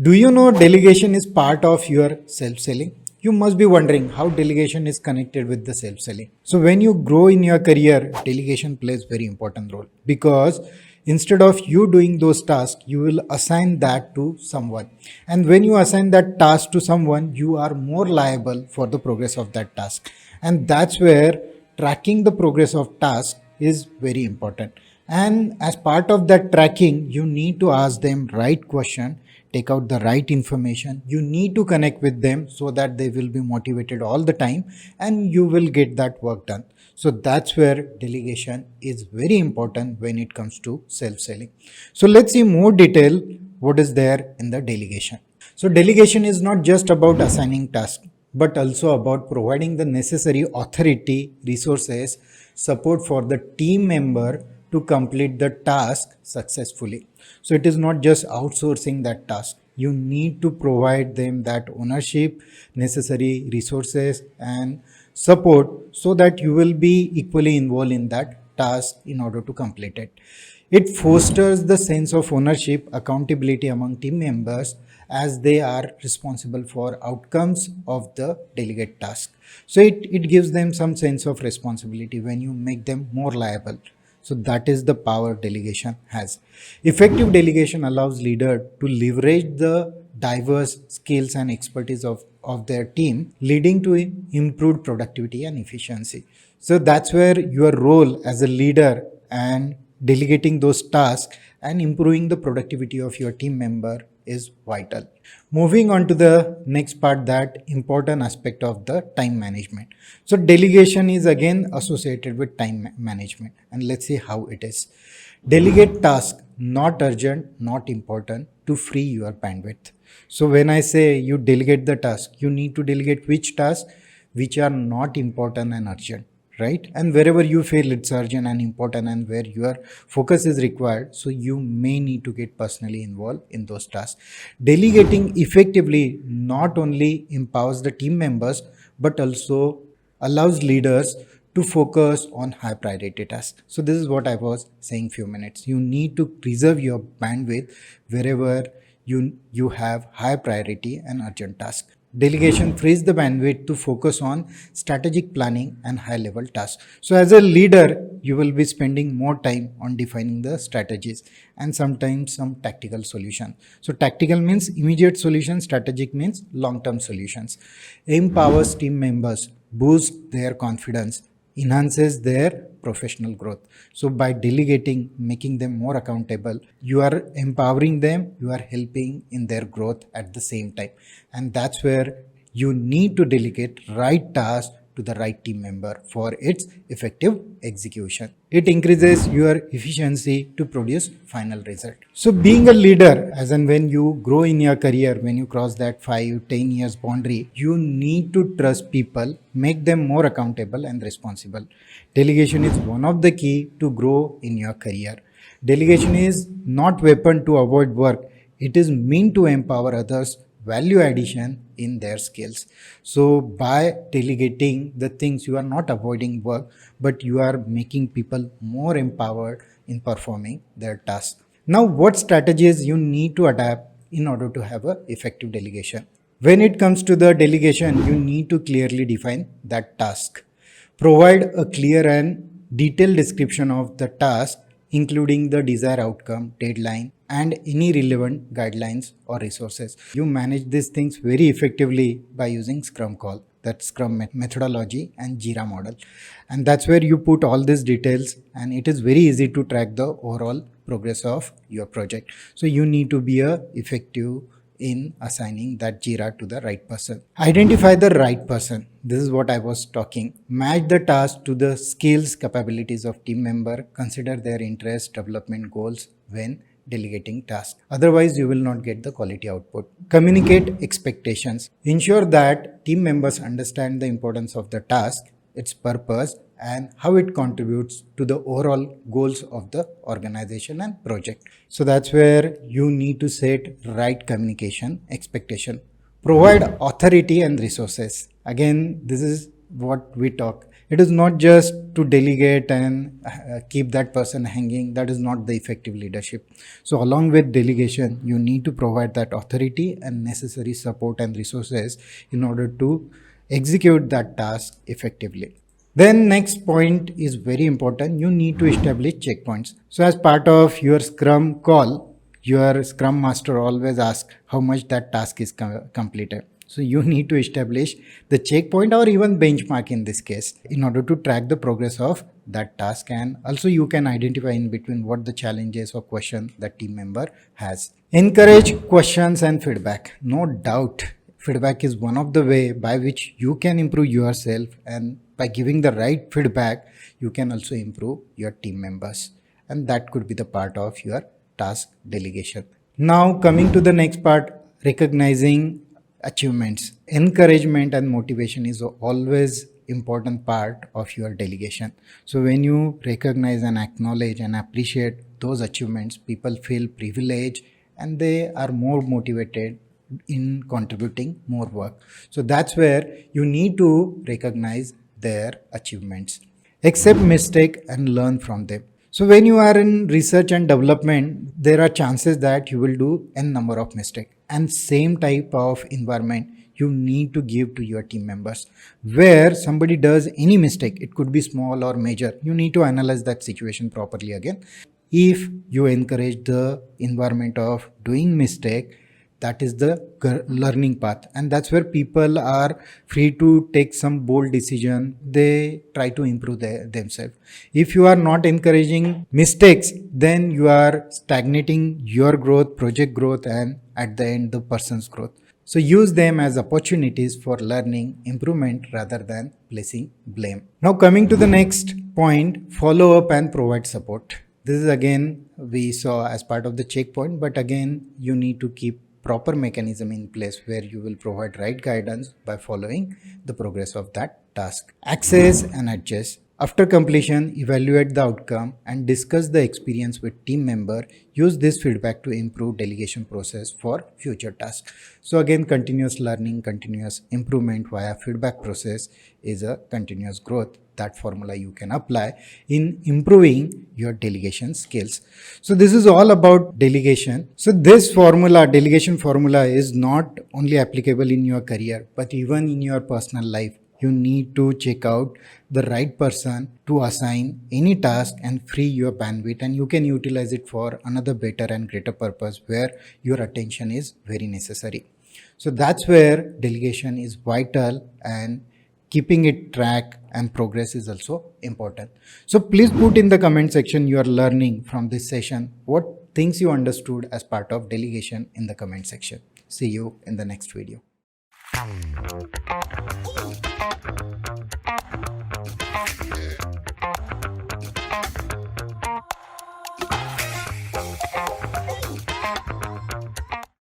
Do you know delegation is part of your self-selling? You must be wondering how delegation is connected with the self-selling. So when you grow in your career, delegation plays very important role because instead of you doing those tasks, you will assign that to someone. And when you assign that task to someone, you are more liable for the progress of that task. And that's where tracking the progress of task is very important. And as part of that tracking, you need to ask them right question, take out the right information. You need to connect with them so that they will be motivated all the time and you will get that work done. So that's where delegation is very important when it comes to self-selling. So let's see more detail what is there in the delegation. So delegation is not just about assigning tasks, but also about providing the necessary authority, resources, support for the team member to complete the task successfully. So it is not just outsourcing that task. You need to provide them that ownership, necessary resources and support so that you will be equally involved in that task in order to complete it. It fosters the sense of ownership, accountability among team members as they are responsible for outcomes of the delegate task. So it gives them some sense of responsibility when you make them more liable. So that is the power delegation has. Effective delegation allows leader to leverage the diverse skills and expertise of their team, leading to improved productivity and efficiency. So that's where your role as a leader and delegating those tasks and improving the productivity of your team member is vital. Moving on to the next part, that important aspect of the time management. So delegation is again associated with time management, and let's see how it is. Delegate task not urgent, not important, to free your bandwidth. So when I say you delegate the task, you need to delegate which tasks which are not important and urgent, right? And wherever you feel it's urgent and important and where your focus is required, so you may need to get personally involved in those tasks. Delegating effectively not only empowers the team members but also allows leaders to focus on high priority tasks. So this is what I was saying few minutes. You need to preserve your bandwidth wherever you have high priority and urgent tasks. Delegation frees the bandwidth to focus on strategic planning and high level tasks. So as a leader, you will be spending more time on defining the strategies and sometimes some tactical solution. So tactical means immediate solutions, strategic means long-term solutions. Empowers team members, boosts their confidence, enhances their professional growth. So by delegating, making them more accountable, you are empowering them, you are helping in their growth at the same time. And that's where you need to delegate right tasks to the right team member for its effective execution. It increases your efficiency to produce final result. So being a leader, as and when you grow in your career, when you cross that 5-10 years boundary, you need to trust people, make them more accountable and responsible. Delegation is one of the key to grow in your career. Delegation is not weapon to avoid work. It is meant to empower others, value addition in their skills. So by delegating the things, you are not avoiding work, but you are making people more empowered in performing their tasks. Now, what strategies you need to adapt in order to have a effective delegation? When it comes to the delegation, you need to clearly define that task. Provide a clear and detailed description of the task, including the desired outcome, deadline, and any relevant guidelines or resources. You manage these things very effectively by using Scrum call, that Scrum methodology and Jira model. And that's where you put all these details and it is very easy to track the overall progress of your project. So you need to be effective in assigning that Jira to the right person. Identify the right person. This is what I was talking. Match the task to the skills, capabilities of team member. Consider their interests, development goals when delegating tasks. Otherwise, you will not get the quality output. Communicate expectations. Ensure that team members understand the importance of the task, its purpose, and how it contributes to the overall goals of the organization and project. So that's where you need to set right communication expectation. Provide authority and resources. Again, this is what we talk. It is not just to delegate and keep that person hanging. That is not the effective leadership. So along with delegation, you need to provide that authority and necessary support and resources in order to execute that task effectively. Then next point is very important. You need to establish checkpoints. So as part of your Scrum call, your Scrum Master always asks how much that task is completed. So you need to establish the checkpoint or even benchmark in this case in order to track the progress of that task, and also you can identify in between what the challenges or question that team member has. Encourage questions and feedback. No doubt feedback is one of the way by which you can improve yourself, and by giving the right feedback you can also improve your team members, and that could be the part of your task delegation. Now coming to the next part, recognizing achievements. Encouragement and motivation is always important part of your delegation. So when you recognize and acknowledge and appreciate those achievements, people feel privileged and they are more motivated in contributing more work. So that's where you need to recognize their achievements. Accept mistake and learn from them. So when you are in research and development, there are chances that you will do n number of mistakes, and same type of environment you need to give to your team members. Where somebody does any mistake, it could be small or major, you need to analyze that situation properly again. If you encourage the environment of doing mistake, that is the learning path, and that's where people are free to take some bold decision. They try to improve themselves. If you are not encouraging mistakes, then you are stagnating your growth, project growth, and at the end the person's growth. So use them as opportunities for learning, improvement rather than placing blame. Now coming to the next point, follow up and provide support. This is again we saw as part of the checkpoint, but again you need to keep proper mechanism in place where you will provide right guidance by following the progress of that task. Access and adjust. After completion, evaluate the outcome and discuss the experience with team member. Use this feedback to improve delegation process for future tasks. So again, continuous learning, continuous improvement via feedback process is a continuous growth. That formula you can apply in improving your delegation skills. So this is all about delegation. So this formula, delegation formula, is not only applicable in your career, but even in your personal life. You need to check out the right person to assign any task and free your bandwidth, and you can utilize it for another better and greater purpose where your attention is very necessary. So that's where delegation is vital, and keeping it track and progress is also important. So please put in the comment section you are learning from this session, what things you understood as part of delegation in the comment section. See you in the next video.